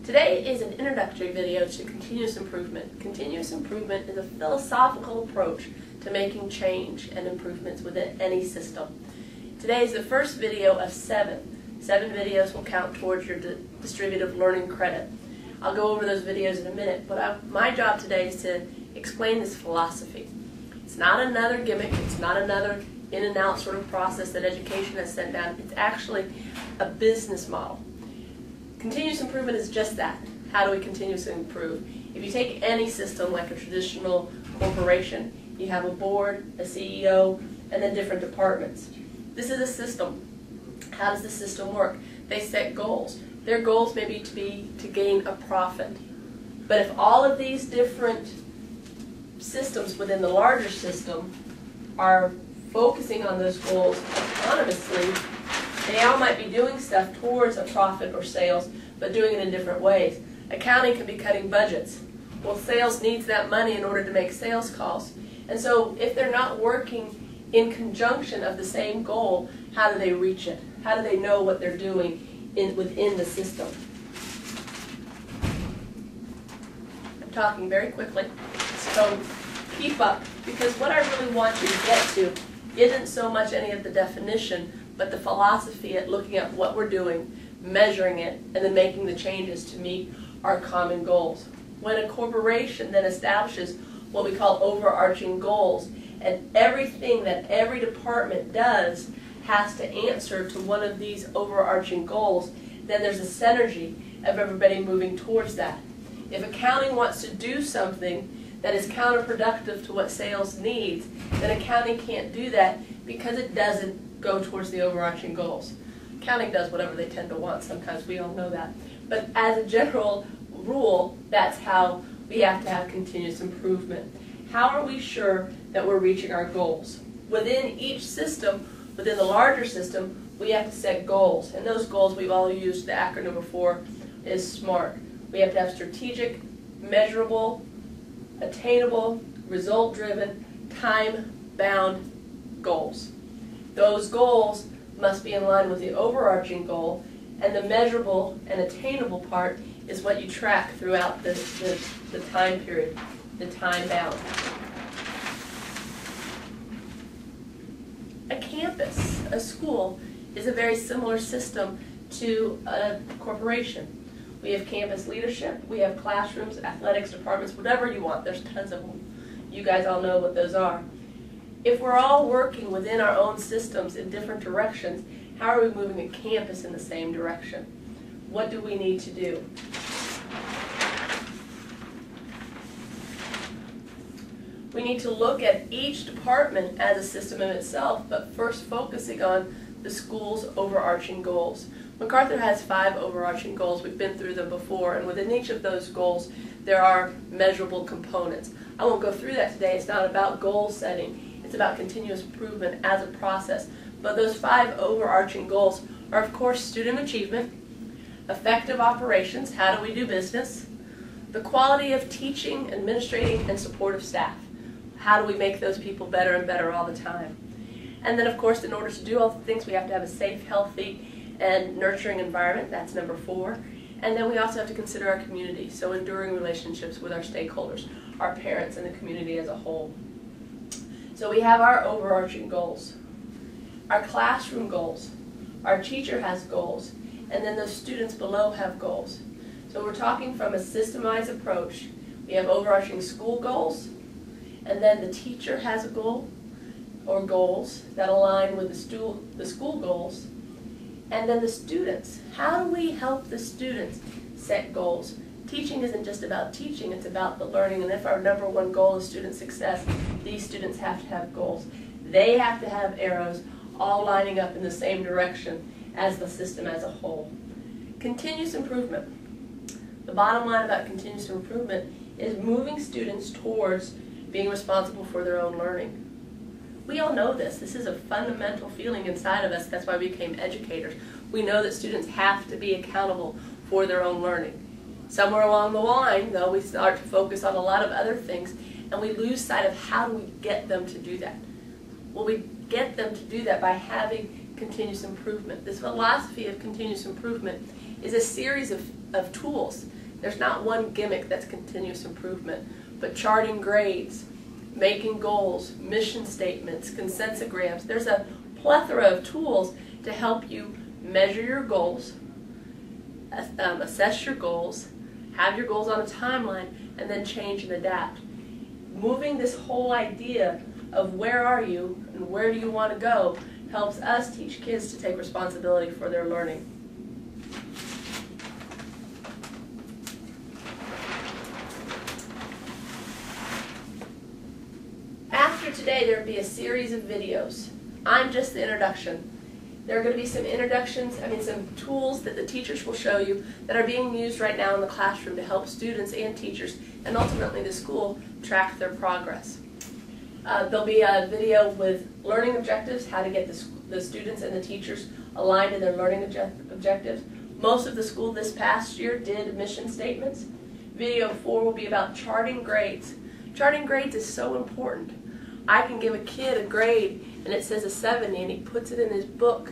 Today is an introductory video to continuous improvement. Continuous improvement is a philosophical approach to making change and improvements within any system. Today is the first video of 7. 7 videos will count towards your distributive learning credit. I'll go over those videos in a minute, but my job today is to explain this philosophy. It's not another gimmick, it's not another in and out sort of process that education has sent down. It's actually a business model. Continuous improvement is just that. How do we continuously improve? If you take any system like a traditional corporation, you have a board, a CEO, and then different departments. This is a system. How does the system work? They set goals. Their goals may be to gain a profit. But if all of these different systems within the larger system are focusing on those goals autonomously, they all might be doing stuff towards a profit or sales, but doing it in different ways. Accounting could be cutting budgets. Well, sales needs that money in order to make sales calls. And so if they're not working in conjunction of the same goal, how do they reach it? How do they know what they're doing within the system? I'm talking very quickly, so keep up, because what I really want you to get to isn't so much any of the definition, but the philosophy at looking at what we're doing, measuring it, and then making the changes to meet our common goals. When a corporation then establishes what we call overarching goals, and everything that every department does has to answer to one of these overarching goals, then there's a synergy of everybody moving towards that. If accounting wants to do something that is counterproductive to what sales needs, then accounting can't do that because it doesn't go towards the overarching goals. Accounting does whatever they tend to want. Sometimes we all know that. But as a general rule, that's how we have to have continuous improvement. How are we sure that we're reaching our goals? Within each system, within the larger system, we have to set goals. And those goals, we've all used the acronym before, is SMART. We have to have strategic, measurable, attainable, result-driven, time-bound goals. Those goals must be in line with the overarching goal, and the measurable and attainable part is what you track throughout the time period, the time bound. A campus, a school, is a very similar system to a corporation. We have campus leadership, we have classrooms, athletics departments, whatever you want. There's tons of them. You guys all know what those are. If we're all working within our own systems in different directions, how are we moving a campus in the same direction? What do we need to do? We need to look at each department as a system in itself, but first focusing on the school's overarching goals. MacArthur has 5 overarching goals. We've been through them before, and within each of those goals, there are measurable components. I won't go through that today. It's not about goal setting. It's about continuous improvement as a process. But those 5 overarching goals are, of course, student achievement, effective operations, how do we do business, the quality of teaching, administrating, and supportive staff. How do we make those people better and better all the time? And then, of course, in order to do all the things, we have to have a safe, healthy, and nurturing environment. That's number 4. And then we also have to consider our community, so enduring relationships with our stakeholders, our parents, and the community as a whole. So we have our overarching goals, our classroom goals, our teacher has goals, and then the students below have goals. So we're talking from a systemized approach. We have overarching school goals, and then the teacher has a goal or goals that align with the school goals, and then the students. How do we help the students set goals? Teaching isn't just about teaching, it's about the learning, and if our number 1 goal is student success, these students have to have goals. They have to have arrows all lining up in the same direction as the system as a whole. Continuous improvement. The bottom line about continuous improvement is moving students towards being responsible for their own learning. We all know this. This is a fundamental feeling inside of us. That's why we became educators. We know that students have to be accountable for their own learning. Somewhere along the line, though, we start to focus on a lot of other things, and we lose sight of how do we get them to do that. Well, we get them to do that by having continuous improvement. This philosophy of continuous improvement is a series of of tools. There's not one gimmick that's continuous improvement, but charting grades, making goals, mission statements, consensograms. There's a plethora of tools to help you measure your goals, assess your goals, have your goals on a timeline, and then change and adapt. Moving this whole idea of where are you and where do you want to go helps us teach kids to take responsibility for their learning. After today, there will be a series of videos. I'm just the introduction. There are going to be some some tools that the teachers will show you that are being used right now in the classroom to help students and teachers, and ultimately the school, track their progress. There'll be a video with learning objectives, how to get the students and the teachers aligned in their learning objectives. Most of the school this past year did mission statements. Video 4 will be about charting grades. Charting grades is so important. I can give a kid a grade and it says a 70 and he puts it in his book,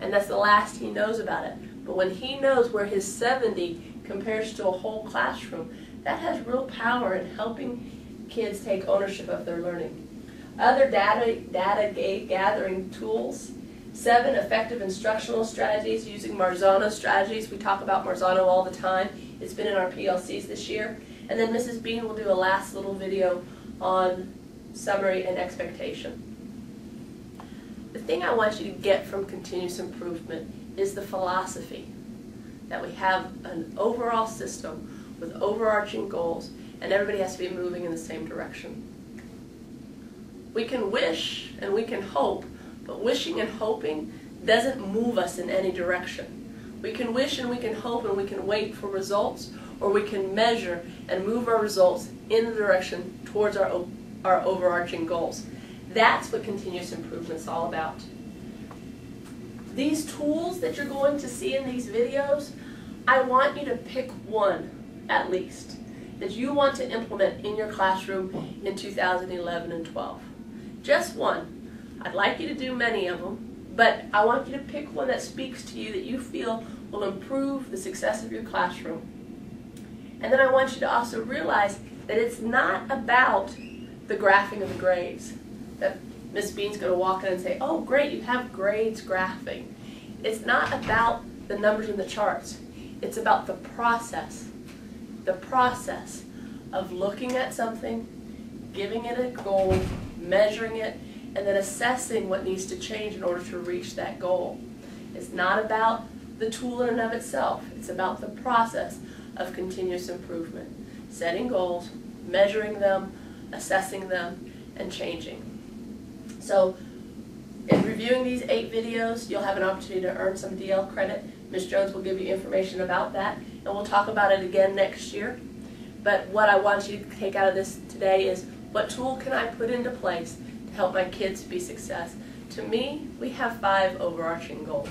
and that's the last he knows about it. But when he knows where his 70 compares to a whole classroom, that has real power in helping kids take ownership of their learning. Other data gathering tools. 7, effective instructional strategies using Marzano strategies. We talk about Marzano all the time. It's been in our PLCs this year. And then Mrs. Bean will do a last little video on summary and expectation. The thing I want you to get from continuous improvement is the philosophy that we have an overall system with overarching goals, and everybody has to be moving in the same direction. We can wish and we can hope, but wishing and hoping doesn't move us in any direction. We can wish and we can hope and we can wait for results, or we can measure and move our results in the direction towards our overarching goals. That's what continuous improvement is all about. These tools that you're going to see in these videos, I want you to pick one at least that you want to implement in your classroom in 2011 and 12. Just one. I'd like you to do many of them, but I want you to pick one that speaks to you that you feel will improve the success of your classroom. And then I want you to also realize that it's not about the graphing of the grades. That Miss Bean's going to walk in and say, oh great, you have grades graphing. It's not about the numbers in the charts. It's about the process. The process of looking at something, giving it a goal, measuring it, and then assessing what needs to change in order to reach that goal. It's not about the tool in and of itself. It's about the process of continuous improvement. Setting goals, measuring them, assessing them, and changing. So, in reviewing these 8 videos, you'll have an opportunity to earn some DL credit. Ms. Jones will give you information about that, and we'll talk about it again next year. But what I want you to take out of this today is, what tool can I put into place to help my kids be success? To me, we have 5 overarching goals,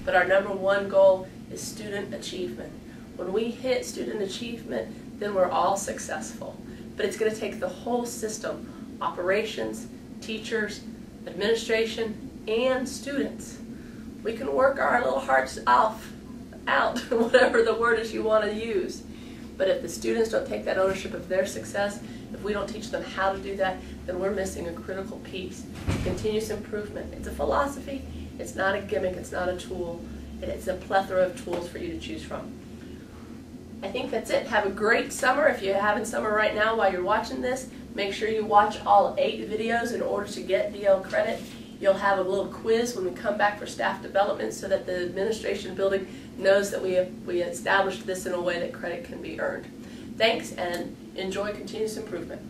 but our number 1 goal is student achievement. When we hit student achievement, then we're all successful. But it's going to take the whole system, operations, teachers, administration, and students. We can work our little hearts out, whatever the word is you want to use. But if the students don't take that ownership of their success, if we don't teach them how to do that, then we're missing a critical piece. Continuous improvement. It's a philosophy. It's not a gimmick. It's not a tool. It's a plethora of tools for you to choose from. I think that's it. Have a great summer. If you're having summer right now while you're watching this, make sure you watch all 8 videos in order to get DL credit. You'll have a little quiz when we come back for staff development so that the administration building knows that we established this in a way that credit can be earned. Thanks, and enjoy continuous improvement.